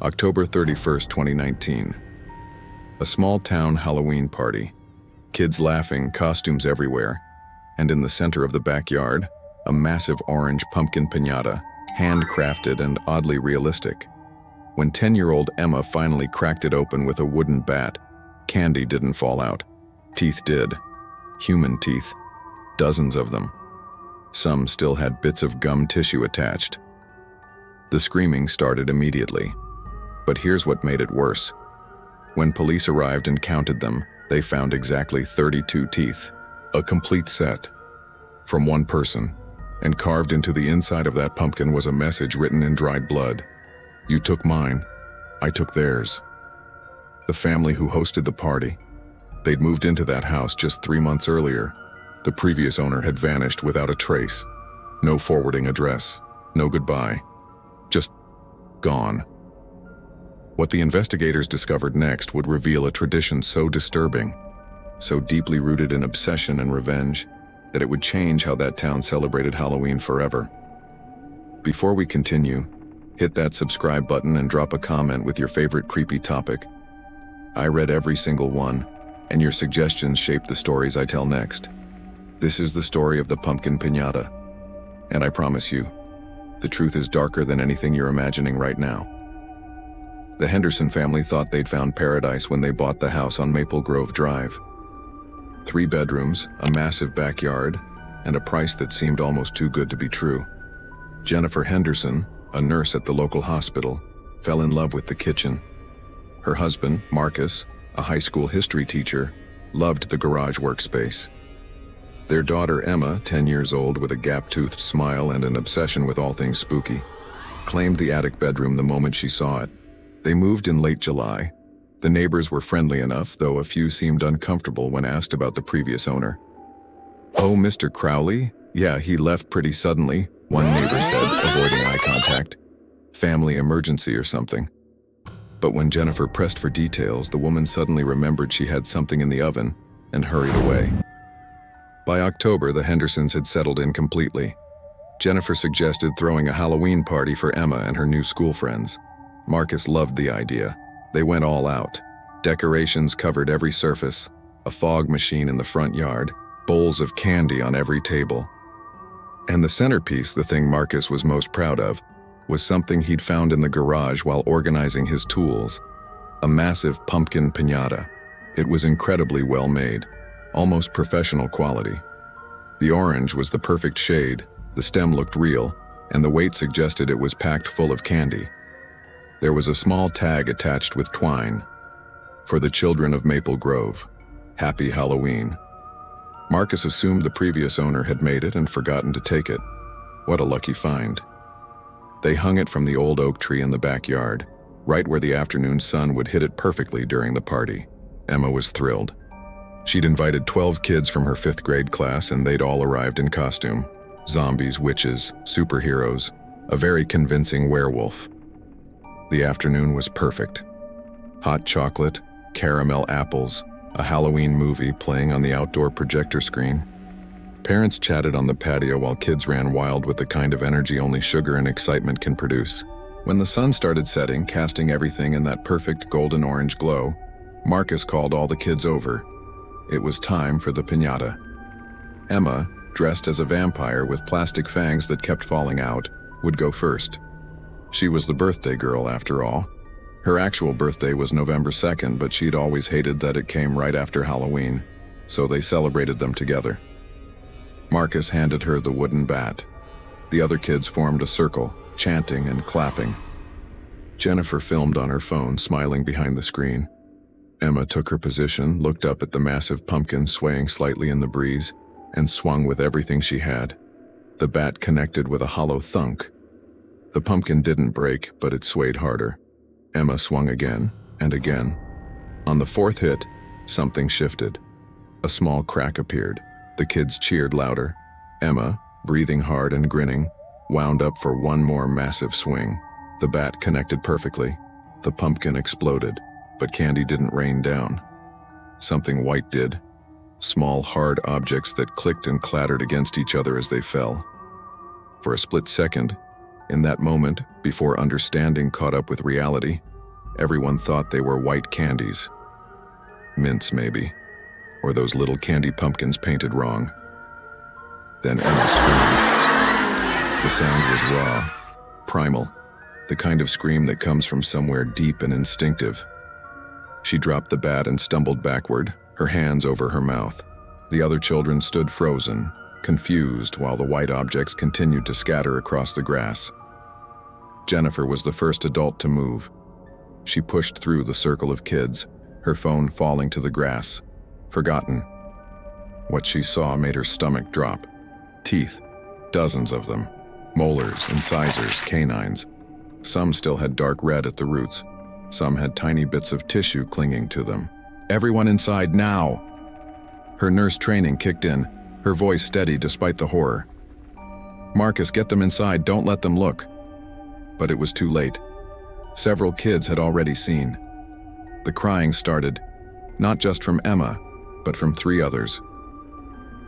October 31st, 2019. A small town Halloween party. Kids laughing, costumes everywhere. And in the center of the backyard, a massive orange pumpkin piñata, handcrafted and oddly realistic. When 10-year-old Emma finally cracked it open with a wooden bat, candy didn't fall out. Teeth did. Human teeth. Dozens of them. Some still had bits of gum tissue attached. The screaming started immediately. But here's what made it worse. When police arrived and counted them, they found exactly 32 teeth. A complete set. From one person. And carved into the inside of that pumpkin was a message written in dried blood. You took mine. I took theirs. The family who hosted the party. They'd moved into that house just 3 months earlier. The previous owner had vanished without a trace. No forwarding address. No goodbye. Just gone. What the investigators discovered next would reveal a tradition so disturbing, so deeply rooted in obsession and revenge, that it would change how that town celebrated Halloween forever. Before we continue, hit that subscribe button and drop a comment with your favorite creepy topic. I read every single one, and your suggestions shape the stories I tell next. This is the story of the pumpkin piñata, and I promise you, the truth is darker than anything you're imagining right now. The Henderson family thought they'd found paradise when they bought the house on Maple Grove Drive. 3 bedrooms, a massive backyard, and a price that seemed almost too good to be true. Jennifer Henderson, a nurse at the local hospital, fell in love with the kitchen. Her husband, Marcus, a high school history teacher, loved the garage workspace. Their daughter Emma, 10 years old with a gap-toothed smile and an obsession with all things spooky, claimed the attic bedroom the moment she saw it. They moved in late July. The neighbors were friendly enough, though a few seemed uncomfortable when asked about the previous owner. "Oh, Mr. Crowley? Yeah, he left pretty suddenly," one neighbor said, avoiding eye contact. "Family emergency or something." But when Jennifer pressed for details, the woman suddenly remembered she had something in the oven and hurried away. By October, the Hendersons had settled in completely. Jennifer suggested throwing a Halloween party for Emma and her new school friends. Marcus loved the idea. They went all out. Decorations covered every surface, a fog machine in the front yard, bowls of candy on every table. And the centerpiece, the thing Marcus was most proud of, was something he'd found in the garage while organizing his tools. A massive pumpkin piñata. It was incredibly well made, almost professional quality. The orange was the perfect shade, the stem looked real, and the weight suggested it was packed full of candy. There was a small tag attached with twine. "For the children of Maple Grove. Happy Halloween." Marcus assumed the previous owner had made it and forgotten to take it. What a lucky find. They hung it from the old oak tree in the backyard, right where the afternoon sun would hit it perfectly during the party. Emma was thrilled. She'd invited 12 kids from her 5th grade class, and they'd all arrived in costume. Zombies, witches, superheroes, a very convincing werewolf. The afternoon was perfect. Hot chocolate, caramel apples, a Halloween movie playing on the outdoor projector screen. Parents chatted on the patio while kids ran wild with the kind of energy only sugar and excitement can produce. When the sun started setting, casting everything in that perfect golden orange glow, Marcus called all the kids over. It was time for the piñata. Emma, dressed as a vampire with plastic fangs that kept falling out, would go first. She was the birthday girl, after all. Her actual birthday was November 2nd, but she'd always hated that it came right after Halloween, so they celebrated them together. Marcus handed her the wooden bat. The other kids formed a circle, chanting and clapping. Jennifer filmed on her phone, smiling behind the screen. Emma took her position, looked up at the massive pumpkin swaying slightly in the breeze, and swung with everything she had. The bat connected with a hollow thunk. The pumpkin didn't break, but it swayed harder. Emma swung again and again. On the 4th hit, something shifted. A small crack appeared. The kids cheered louder. Emma, breathing hard and grinning, wound up for one more massive swing. The bat connected perfectly. The pumpkin exploded, but candy didn't rain down. Something white did. Small, hard objects that clicked and clattered against each other as they fell. For a split second, In that moment, before understanding caught up with reality, everyone thought they were white candies. Mints, maybe. Or those little candy pumpkins painted wrong. Then Emma screamed. The sound was raw, primal, the kind of scream that comes from somewhere deep and instinctive. She dropped the bat and stumbled backward, her hands over her mouth. The other children stood frozen, confused, while the white objects continued to scatter across the grass. Jennifer was the first adult to move. She pushed through the circle of kids, her phone falling to the grass, forgotten. What she saw made her stomach drop. Teeth, dozens of them, molars, incisors, canines. Some still had dark red at the roots. Some had tiny bits of tissue clinging to them. "Everyone inside now!" Her nurse training kicked in, her voice steady despite the horror. "Marcus, get them inside, don't let them look." But it was too late. Several kids had already seen. The crying started, not just from Emma, but from 3 others.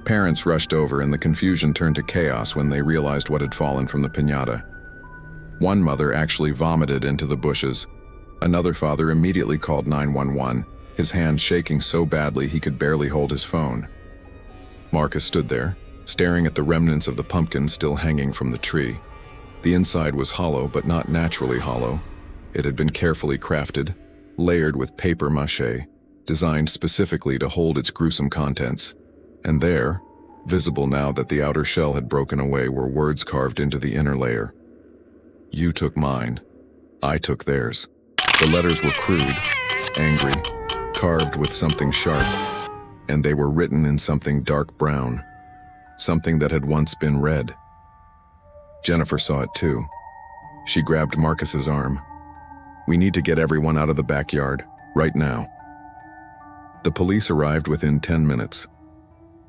Parents rushed over and the confusion turned to chaos when they realized what had fallen from the piñata. One mother actually vomited into the bushes. Another father immediately called 911, his hand shaking so badly he could barely hold his phone. Marcus stood there, staring at the remnants of the pumpkin still hanging from the tree. The inside was hollow, but not naturally hollow. It had been carefully crafted, layered with paper mache, designed specifically to hold its gruesome contents. And there, visible now that the outer shell had broken away, were words carved into the inner layer. "You took mine. I took theirs." The letters were crude, angry, carved with something sharp, and they were written in something dark brown, something that had once been red. Jennifer saw it too. She grabbed Marcus's arm. "We need to get everyone out of the backyard, right now." The police arrived within 10 minutes.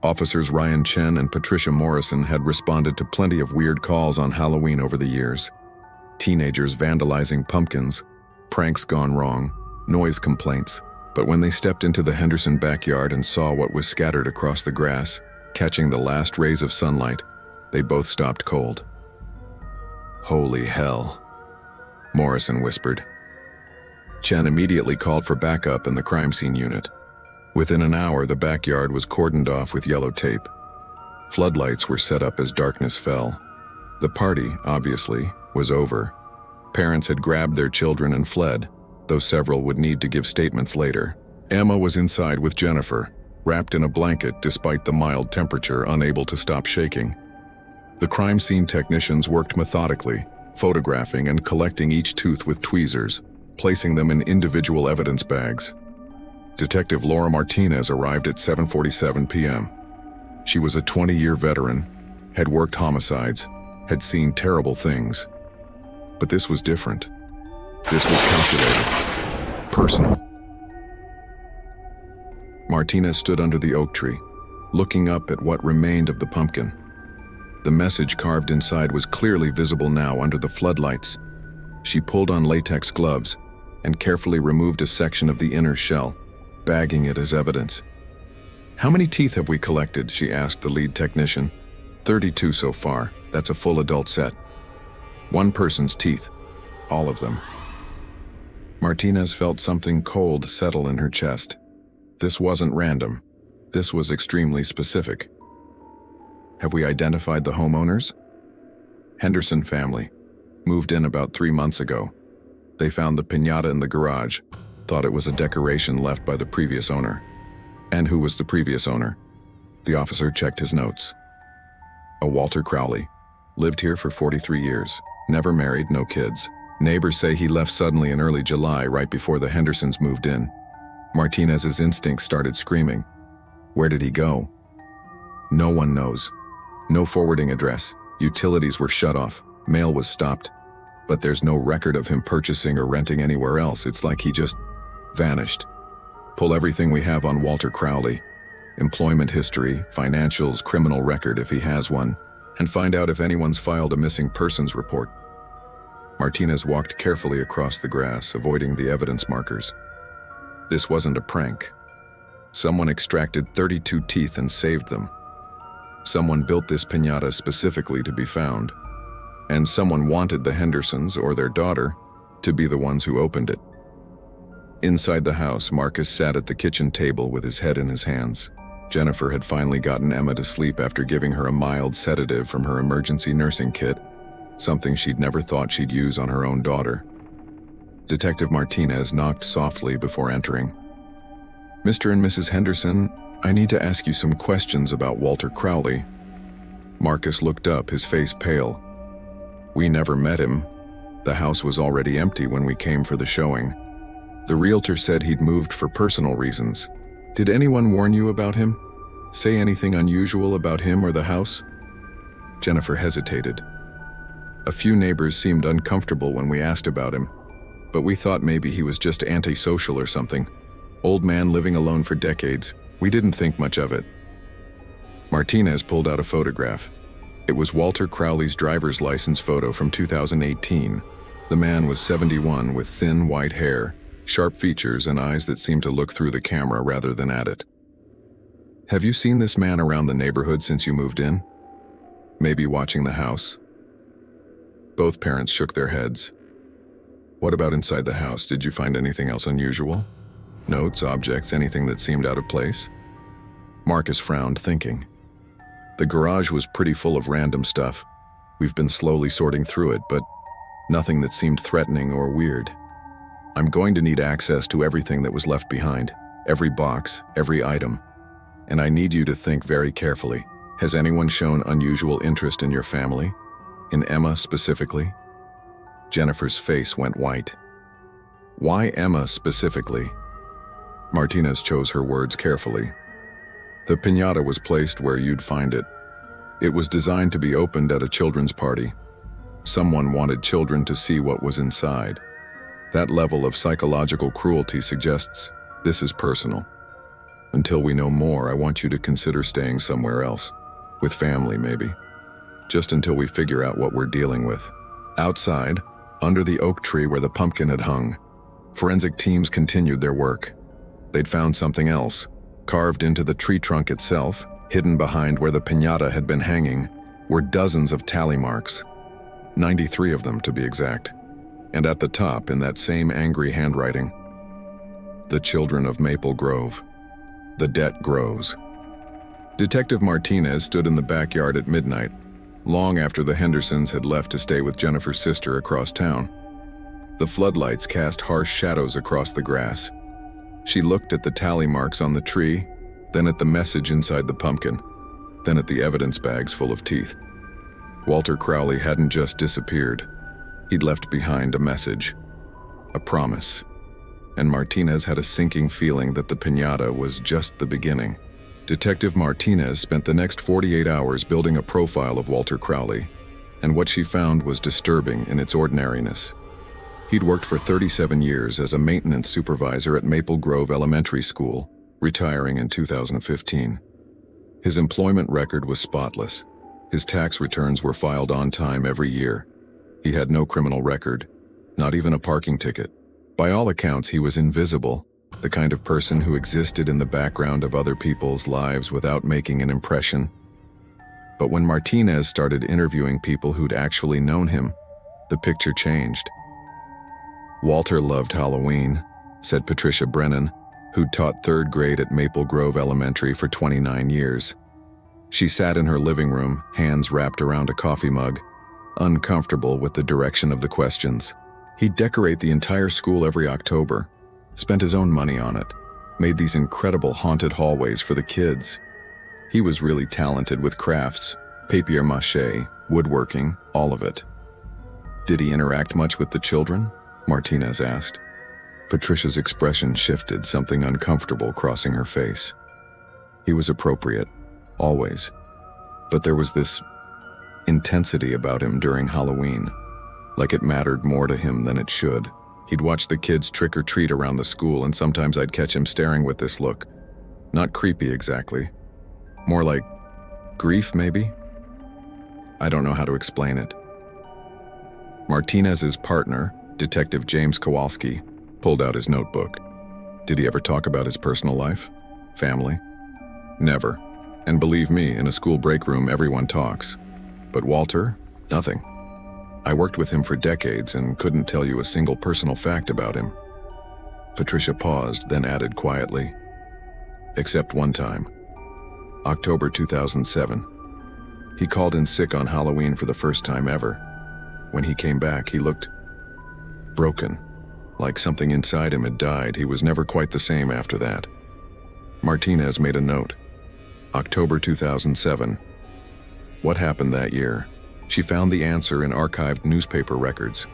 Officers Ryan Chen and Patricia Morrison had responded to plenty of weird calls on Halloween over the years. Teenagers vandalizing pumpkins, pranks gone wrong, noise complaints. But when they stepped into the Henderson backyard and saw what was scattered across the grass, catching the last rays of sunlight, they both stopped cold. "Holy hell," Morrison whispered. Chen immediately called for backup in the crime scene unit. Within an hour, the backyard was cordoned off with yellow tape. Floodlights were set up as darkness fell. The party, obviously, was over. Parents had grabbed their children and fled, though several would need to give statements later. Emma was inside with Jennifer, wrapped in a blanket despite the mild temperature, unable to stop shaking. The crime scene technicians worked methodically, photographing and collecting each tooth with tweezers, placing them in individual evidence bags. Detective Laura Martinez arrived at 7:47 p.m. She was a 20-year veteran, had worked homicides, had seen terrible things. But this was different. This was calculated, personal. Martinez stood under the oak tree, looking up at what remained of the pumpkin. The message carved inside was clearly visible now under the floodlights. She pulled on latex gloves and carefully removed a section of the inner shell, bagging it as evidence. "How many teeth have we collected?" she asked the lead technician. 32 so far. That's a full adult set. One person's teeth. All of them. Martinez felt something cold settle in her chest. This wasn't random. This was extremely specific. "Have we identified the homeowners?" "Henderson family. Moved in about 3 months ago. They found the piñata in the garage. Thought it was a decoration left by the previous owner." "And who was the previous owner?" The officer checked his notes. "A Walter Crowley. Lived here for 43 years. Never married, no kids. Neighbors say he left suddenly in early July, right before the Hendersons moved in." Martinez's instincts started screaming. Where did he go? No one knows. No forwarding address. Utilities were shut off. Mail was stopped. But there's no record of him purchasing or renting anywhere else. It's like he just vanished. Pull everything we have on Walter Crowley. Employment history, financials, criminal record if he has one, and find out if anyone's filed a missing persons report. Martinez walked carefully across the grass, avoiding the evidence markers. This wasn't a prank. Someone extracted 32 teeth and saved them. Someone built this piñata specifically to be found. and someone wanted the Hendersons or their daughter to be the ones who opened it. Inside the house, Marcus sat at the kitchen table with his head in his hands. Jennifer had finally gotten Emma to sleep after giving her a mild sedative from her emergency nursing kit, something she'd never thought she'd use on her own daughter. Detective Martinez knocked softly before entering. "Mr. and Mrs. Henderson, I need to ask you some questions about Walter Crowley." Marcus looked up, his face pale. "We never met him. The house was already empty when we came for the showing. The realtor said he'd moved for personal reasons. Did anyone warn you about him? Say anything unusual about him or the house?" Jennifer hesitated. "A few neighbors seemed uncomfortable when we asked about him, but we thought maybe he was just antisocial or something. Old man living alone for decades. We didn't think much of it." Martinez pulled out a photograph. It was Walter Crowley's driver's license photo from 2018. The man was 71 with thin white hair, sharp features, and eyes that seemed to look through the camera rather than at it. "Have you seen this man around the neighborhood since you moved in? Maybe watching the house?" Both parents shook their heads. "What about inside the house? Did you find anything else unusual? Notes, objects, anything that seemed out of place?" Marcus frowned, thinking. "The garage was pretty full of random stuff. We've been slowly sorting through it, but nothing that seemed threatening or weird. I'm going to need access to everything that was left behind, every box, every item. And I need you to think very carefully. Has anyone shown unusual interest in your family? In Emma specifically?" Jennifer's face went white. "Why Emma specifically?" Martinez chose her words carefully. "The piñata was placed where you'd find it. It was designed to be opened at a children's party. Someone wanted children to see what was inside. That level of psychological cruelty suggests this is personal. Until we know more, I want you to consider staying somewhere else. With family, maybe. Just until we figure out what we're dealing with." Outside, under the oak tree where the pumpkin had hung, forensic teams continued their work. They'd found something else. Carved into the tree trunk itself, hidden behind where the piñata had been hanging, were dozens of tally marks. 93 of them, to be exact. And at the top, in that same angry handwriting, "The children of Maple Grove. The debt grows." Detective Martinez stood in the backyard at midnight, long after the Hendersons had left to stay with Jennifer's sister across town. The floodlights cast harsh shadows across the grass. She looked at the tally marks on the tree, then at the message inside the pumpkin, then at the evidence bags full of teeth. Walter Crowley hadn't just disappeared. He'd left behind a message, a promise. And Martinez had a sinking feeling that the piñata was just the beginning. Detective Martinez spent the next 48 hours building a profile of Walter Crowley, and what she found was disturbing in its ordinariness. He'd worked for 37 years as a maintenance supervisor at Maple Grove Elementary School, retiring in 2015. His employment record was spotless. His tax returns were filed on time every year. He had no criminal record, not even a parking ticket. By all accounts, he was invisible, the kind of person who existed in the background of other people's lives without making an impression. But when Martinez started interviewing people who'd actually known him, the picture changed. "Walter loved Halloween," said Patricia Brennan, who'd taught third grade at Maple Grove Elementary for 29 years. She sat in her living room, hands wrapped around a coffee mug, uncomfortable with the direction of the questions. He'd decorate the entire school every October, spent his own money on it, made these incredible haunted hallways for the kids. He was really talented with crafts, papier-mâché, woodworking, all of it. "Did he interact much with the children?" Martinez asked. Patricia's expression shifted, something uncomfortable crossing her face. "He was appropriate, always. But there was this intensity about him during Halloween, like it mattered more to him than it should. He'd watch the kids trick-or-treat around the school, and sometimes I'd catch him staring with this look. Not creepy exactly. More like grief, maybe? I don't know how to explain it." Martinez's partner, Detective James Kowalski, pulled out his notebook. "Did he ever talk about his personal life? Family?" "Never. And believe me, in a school break room, everyone talks. But Walter? Nothing. I worked with him for decades and couldn't tell you a single personal fact about him." Patricia paused, then added quietly, "Except one time. October 2007. He called in sick on Halloween for the first time ever. When he came back, he looked broken, like something inside him had died. He was never quite the same after that." Martinez made a note. October 2007. What happened that year? She found the answer in archived newspaper records.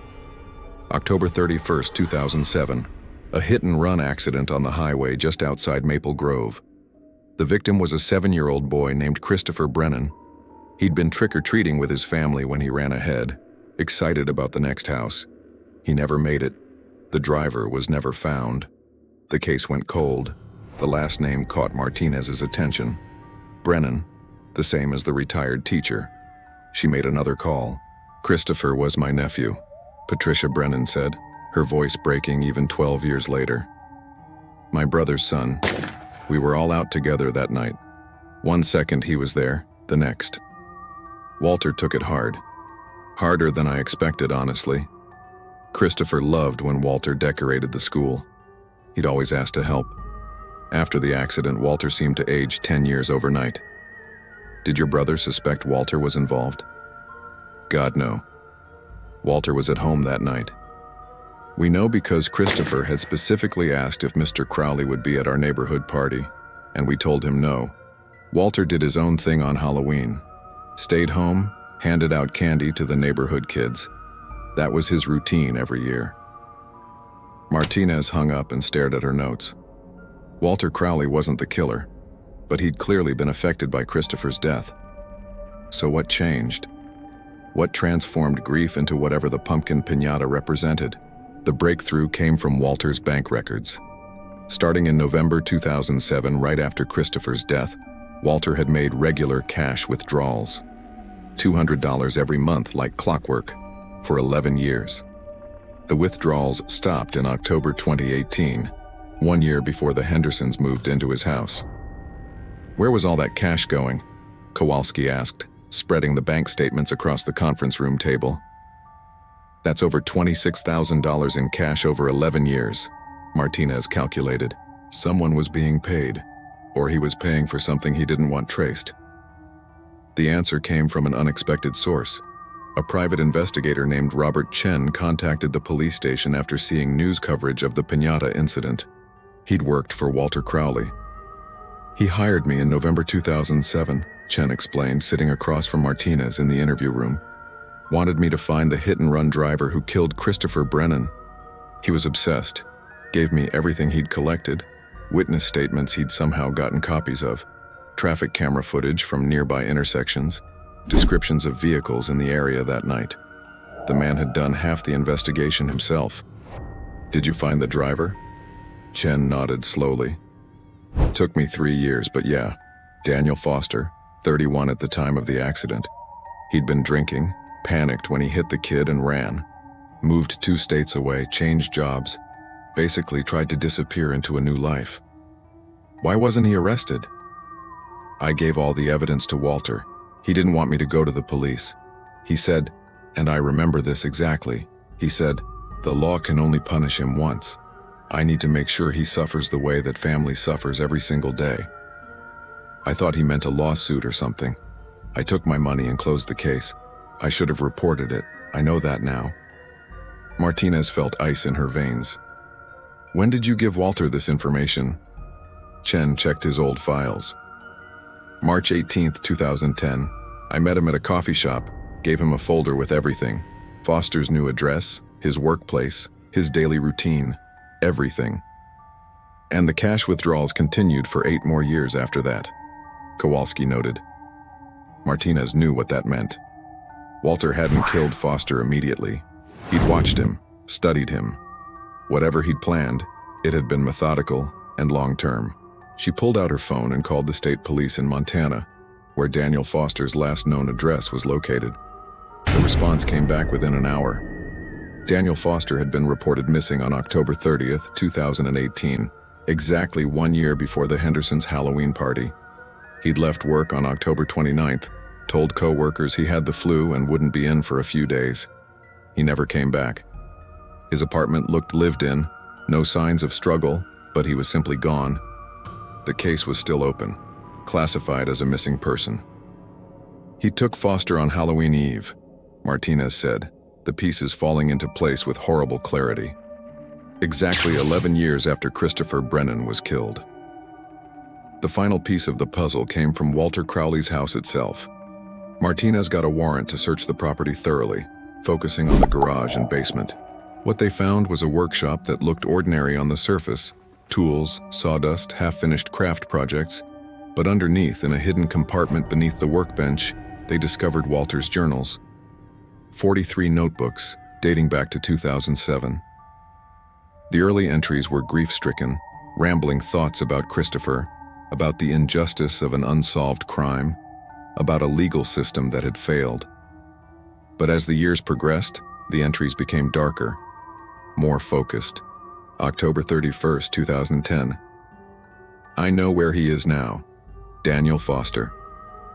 October 31st, 2007. A hit-and-run accident on the highway just outside Maple Grove. The victim was a 7-year-old boy named Christopher Brennan. He'd been trick-or-treating with his family when he ran ahead, excited about the next house. He never made it. The driver was never found. The case went cold. The last name caught Martinez's attention. Brennan, the same as the retired teacher. She made another call. "Christopher was my nephew," Patricia Brennan said, her voice breaking even 12 years later. "My brother's son. We were all out together that night. One second he was there, the next." Walter took it hard. Harder than I expected, honestly. Christopher loved when Walter decorated the school. He'd always ask to help. After the accident, Walter seemed to age 10 years overnight. "Did your brother suspect Walter was involved?" "God, no. Walter was at home that night. We know because Christopher had specifically asked if Mr. Crowley would be at our neighborhood party, and we told him no. Walter did his own thing on Halloween. Stayed home, handed out candy to the neighborhood kids. That was his routine every year." Martinez hung up and stared at her notes. Walter Crowley wasn't the killer, but he'd clearly been affected by Christopher's death. So what changed? What transformed grief into whatever the pumpkin piñata represented? The breakthrough came from Walter's bank records. Starting in November 2007, right after Christopher's death, Walter had made regular cash withdrawals. $200 every month like clockwork, for 11 years. The withdrawals stopped in October 2018, 1 year before the Hendersons moved into his house. "Where was all that cash going?" Kowalski asked, spreading the bank statements across the conference room table. "That's over $26,000 in cash over 11 years, Martinez calculated. Someone was being paid, or he was paying for something he didn't want traced. The answer came from an unexpected source. A private investigator named Robert Chen contacted the police station after seeing news coverage of the piñata incident. He'd worked for Walter Crowley. "He hired me in November 2007, Chen explained, sitting across from Martinez in the interview room. Wanted me to find the hit-and-run driver who killed Christopher Brennan. He was obsessed. Gave me everything he'd collected, witness statements he'd somehow gotten copies of, traffic camera footage from nearby intersections, descriptions of vehicles in the area that night. The man had done half the investigation himself." "Did you find the driver?" Chen nodded slowly. "Took me 3 years, but yeah. Daniel Foster, 31 at the time of the accident. He'd been drinking, panicked when he hit the kid and ran. Moved 2 states away, changed jobs. Basically tried to disappear into a new life." "Why wasn't he arrested?" "I gave all the evidence to Walter. He didn't want me to go to the police. He said, and I remember this exactly, he said, the law can only punish him once. I need to make sure he suffers the way that family suffers every single day." I thought he meant a lawsuit or something. I took my money and closed the case. I should have reported it. I know that now. Martinez felt ice in her veins. "When did you give Walter this information?" Chen checked his old files. "March 18th, 2010. I met him at a coffee shop, gave him a folder with everything. Foster's new address, his workplace, his daily routine, everything. And the cash withdrawals continued for 8 more years after that," Kowalski noted. Martinez knew what that meant. Walter hadn't killed Foster immediately. He'd watched him, studied him. Whatever he'd planned, it had been methodical and long-term. She pulled out her phone and called the state police in Montana, where Daniel Foster's last known address was located. The response came back within an hour. Daniel Foster had been reported missing on October 30th, 2018, exactly 1 year before the Hendersons' Halloween party. He'd left work on October 29th, told co-workers he had the flu and wouldn't be in for a few days. He never came back. His apartment looked lived in, no signs of struggle, but he was simply gone. The case was still open, classified as a missing person. He took Foster on Halloween Eve, Martinez said, the pieces falling into place with horrible clarity. Exactly 11 years after Christopher Brennan was killed. The final piece of the puzzle came from Walter Crowley's house itself. Martinez got a warrant to search the property thoroughly, focusing on the garage and basement. What they found was a workshop that looked ordinary on the surface, tools, sawdust, half-finished craft projects, but underneath, in a hidden compartment beneath the workbench, they discovered Walter's journals. 43 notebooks, dating back to 2007. The early entries were grief-stricken, rambling thoughts about Christopher, about the injustice of an unsolved crime, about a legal system that had failed. But as the years progressed, the entries became darker, more focused. October 31st, 2010. I know where he is now. Daniel Foster.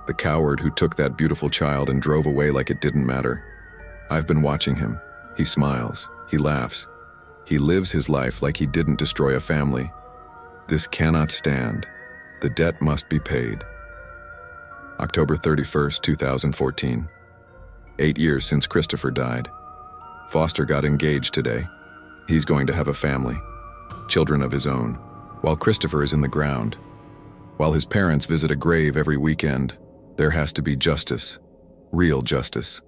The coward who took that beautiful child and drove away like it didn't matter. I've been watching him. He smiles. He laughs. He lives his life like he didn't destroy a family. This cannot stand. The debt must be paid. October 31st, 2014. 8 years since Christopher died. Foster got engaged today. He's going to have a family, children of his own, while Christopher is in the ground. While his parents visit a grave every weekend, there has to be justice, real justice.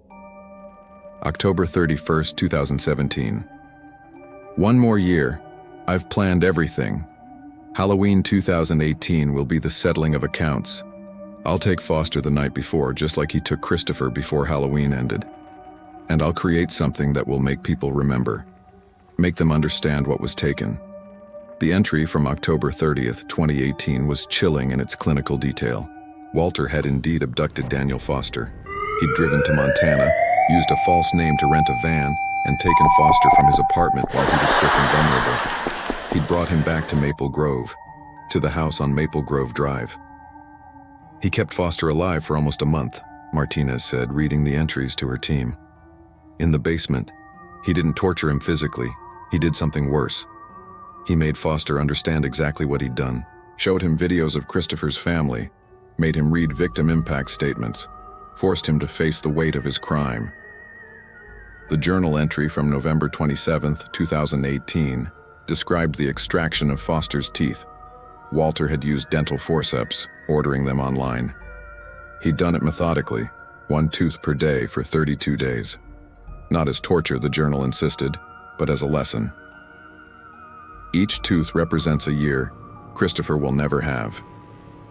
October 31st, 2017. One more year. I've planned everything. Halloween 2018 will be the settling of accounts. I'll take Foster the night before, just like he took Christopher before Halloween ended. And I'll create something that will make people remember. Make them understand what was taken. The entry from October 30th, 2018 was chilling in its clinical detail. Walter had indeed abducted Daniel Foster. He'd driven to Montana, used a false name to rent a van, and taken Foster from his apartment while he was sick and vulnerable. He'd brought him back to Maple Grove, to the house on Maple Grove Drive. He kept Foster alive for almost a month, Martinez said, reading the entries to her team. In the basement, he didn't torture him physically. He did something worse. He made Foster understand exactly what he'd done, showed him videos of Christopher's family, made him read victim impact statements, forced him to face the weight of his crime. The journal entry from November 27, 2018, described the extraction of Foster's teeth. Walter had used dental forceps, ordering them online. He'd done it methodically, 1 tooth per day for 32 days. Not as torture, the journal insisted, but as a lesson. Each tooth represents a year Christopher will never have.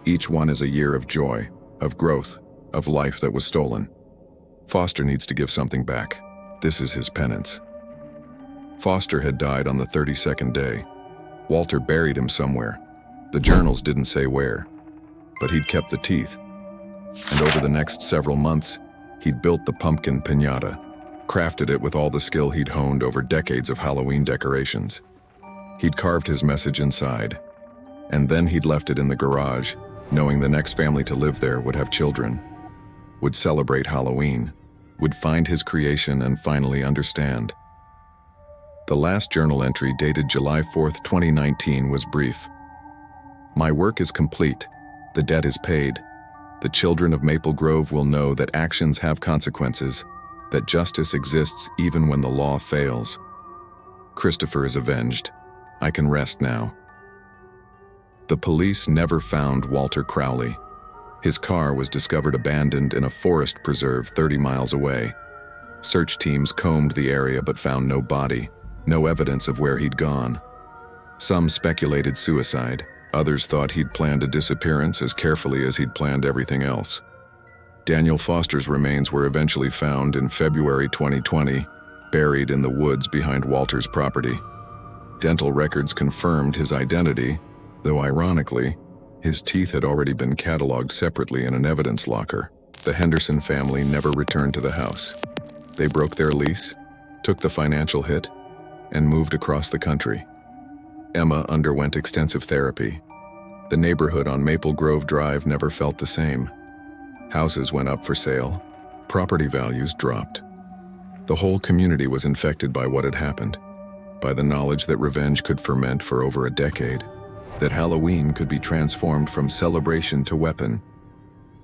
Each one is a year of joy, of growth, of life that was stolen. Foster needs to give something back. This is his penance. Foster had died on the 32nd day. Walter buried him somewhere. The journals didn't say where, but he'd kept the teeth. And over the next several months, he'd built the pumpkin piñata, crafted it with all the skill he'd honed over decades of Halloween decorations. He'd carved his message inside, and then he'd left it in the garage, knowing the next family to live there would have children, would celebrate Halloween, would find his creation and finally understand. The last journal entry, dated July 4th, 2019, was brief. My work is complete. The debt is paid. The children of Maple Grove will know that actions have consequences, that justice exists even when the law fails. Christopher is avenged. I can rest now. The police never found Walter Crowley. His car was discovered abandoned in a forest preserve 30 miles away. Search teams combed the area but found no body, no evidence of where he'd gone. Some speculated suicide. Others thought he'd planned a disappearance as carefully as he'd planned everything else. Daniel Foster's remains were eventually found in February 2020, buried in the woods behind Walter's property. Dental records confirmed his identity, though ironically, his teeth had already been cataloged separately in an evidence locker. The Henderson family never returned to the house. They broke their lease, took the financial hit, and moved across the country. Emma underwent extensive therapy. The neighborhood on Maple Grove Drive never felt the same. Houses went up for sale. Property values dropped. The whole community was infected by what had happened, by the knowledge that revenge could ferment for over a decade, that Halloween could be transformed from celebration to weapon.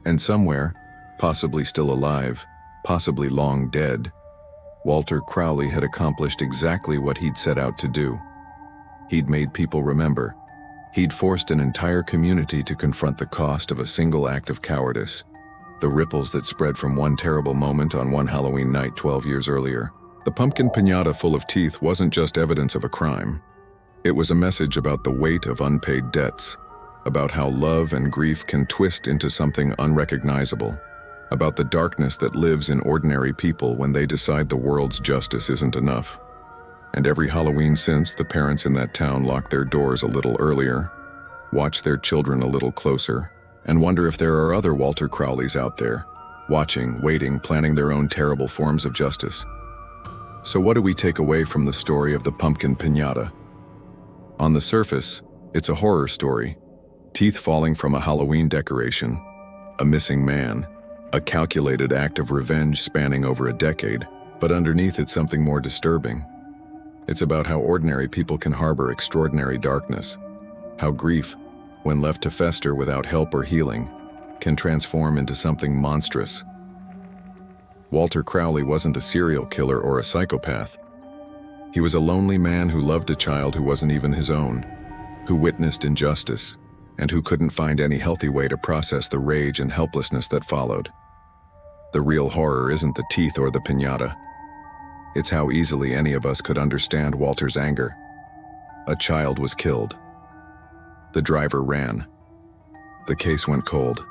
And somewhere, possibly still alive, possibly long dead, Walter Crowley had accomplished exactly what he'd set out to do. He'd made people remember. He'd forced an entire community to confront the cost of a single act of cowardice, the ripples that spread from one terrible moment on one Halloween night 12 years earlier. The pumpkin piñata full of teeth wasn't just evidence of a crime. It was a message about the weight of unpaid debts, about how love and grief can twist into something unrecognizable, about the darkness that lives in ordinary people when they decide the world's justice isn't enough. And every Halloween since, the parents in that town lock their doors a little earlier, watch their children a little closer, and wonder if there are other Walter Crowleys out there, watching, waiting, planning their own terrible forms of justice. So what do we take away from the story of the pumpkin piñata? On the surface, it's a horror story. Teeth falling from a Halloween decoration, a missing man, a calculated act of revenge spanning over a decade, but underneath it's something more disturbing. It's about how ordinary people can harbor extraordinary darkness, how grief, when left to fester without help or healing, can transform into something monstrous. Walter Crowley wasn't a serial killer or a psychopath. He was a lonely man who loved a child who wasn't even his own, who witnessed injustice, and who couldn't find any healthy way to process the rage and helplessness that followed. The real horror isn't the teeth or the piñata. It's how easily any of us could understand Walter's anger. A child was killed. The driver ran. The case went cold.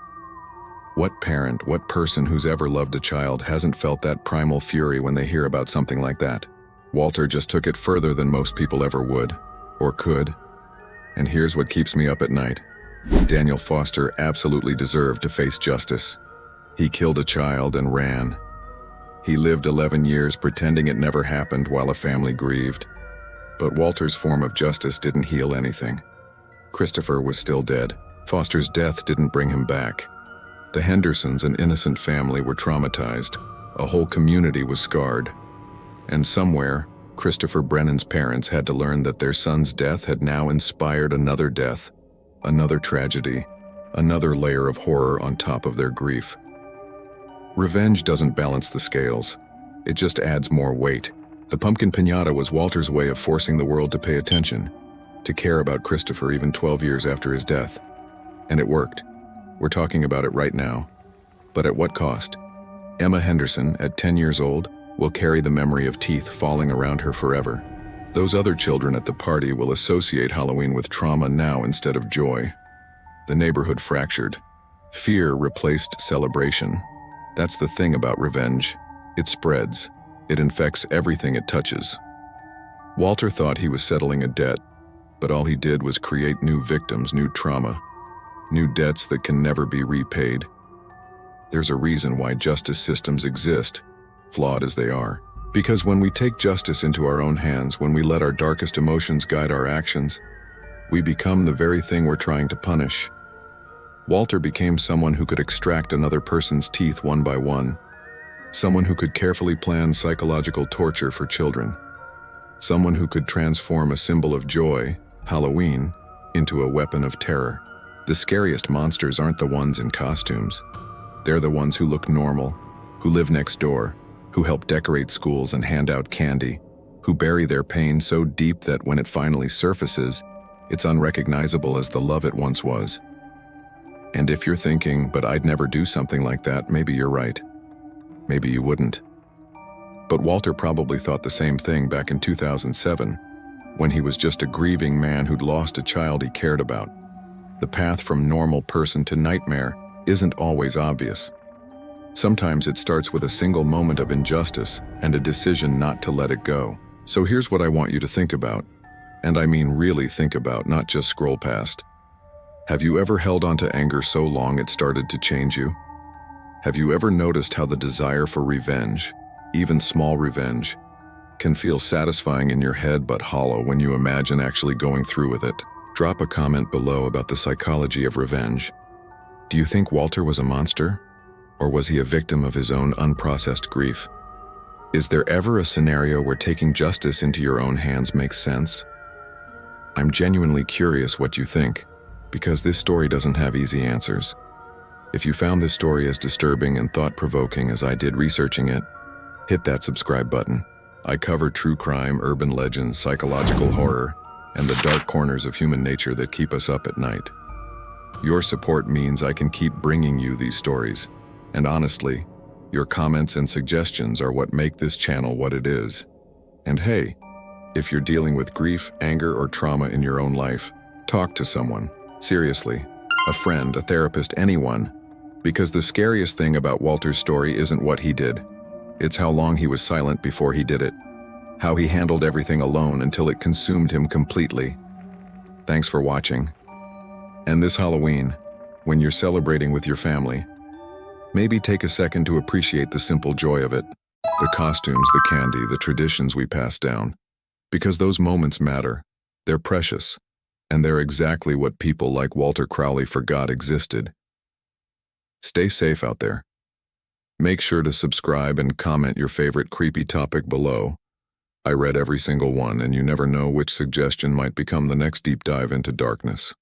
What parent, what person who's ever loved a child hasn't felt that primal fury when they hear about something like that? Walter just took it further than most people ever would, or could. And here's what keeps me up at night. Daniel Foster absolutely deserved to face justice. He killed a child and ran. He lived 11 years pretending it never happened while a family grieved. But Walter's form of justice didn't heal anything. Christopher was still dead. Foster's death didn't bring him back. The Hendersons, an innocent family, were traumatized. A whole community was scarred. And somewhere, Christopher Brennan's parents had to learn that their son's death had now inspired another death, another tragedy, another layer of horror on top of their grief. Revenge doesn't balance the scales. It just adds more weight. The pumpkin piñata was Walter's way of forcing the world to pay attention, to care about Christopher even 12 years after his death. And it worked. We're talking about it right now. But at what cost? Emma Henderson, at 10 years old, will carry the memory of teeth falling around her forever. Those other children at the party will associate Halloween with trauma now instead of joy. The neighborhood fractured. Fear replaced celebration. That's the thing about revenge. It spreads. It infects everything it touches. Walter thought he was settling a debt, but all he did was create new victims, new trauma, new debts that can never be repaid. There's a reason why justice systems exist, flawed as they are. Because when we take justice into our own hands, when we let our darkest emotions guide our actions, we become the very thing we're trying to punish. Walter became someone who could extract another person's teeth one by one, someone who could carefully plan psychological torture for children, someone who could transform a symbol of joy, Halloween, into a weapon of terror. The scariest monsters aren't the ones in costumes. They're the ones who look normal, who live next door, who help decorate schools and hand out candy, who bury their pain so deep that when it finally surfaces, it's unrecognizable as the love it once was. And if you're thinking, but I'd never do something like that, maybe you're right. Maybe you wouldn't. But Walter probably thought the same thing back in 2007, when he was just a grieving man who'd lost a child he cared about. The path from normal person to nightmare isn't always obvious. Sometimes it starts with a single moment of injustice and a decision not to let it go. So here's what I want you to think about. And I mean really think about, not just scroll past. Have you ever held on to anger so long it started to change you? Have you ever noticed how the desire for revenge, even small revenge, can feel satisfying in your head but hollow when you imagine actually going through with it? Drop a comment below about the psychology of revenge. Do you think Walter was a monster? Or was he a victim of his own unprocessed grief? Is there ever a scenario where taking justice into your own hands makes sense? I'm genuinely curious what you think, because this story doesn't have easy answers. If you found this story as disturbing and thought-provoking as I did researching it, hit that subscribe button. I cover true crime, urban legends, psychological horror, and the dark corners of human nature that keep us up at night. Your support means I can keep bringing you these stories, and honestly, your comments and suggestions are what make this channel what it is. And hey, if you're dealing with grief, anger, or trauma in your own life, talk to someone. Seriously, a friend, a therapist, anyone. Because the scariest thing about Walter's story isn't what he did. It's how long he was silent before he did it. How he handled everything alone until it consumed him completely. Thanks for watching. And this Halloween, when you're celebrating with your family, maybe take a second to appreciate the simple joy of it. The costumes, the candy, the traditions we pass down. Because those moments matter. They're precious. And they're exactly what people like Walter Crowley forgot existed. Stay safe out there. Make sure to subscribe and comment your favorite creepy topic below. I read every single one, and you never know which suggestion might become the next deep dive into darkness.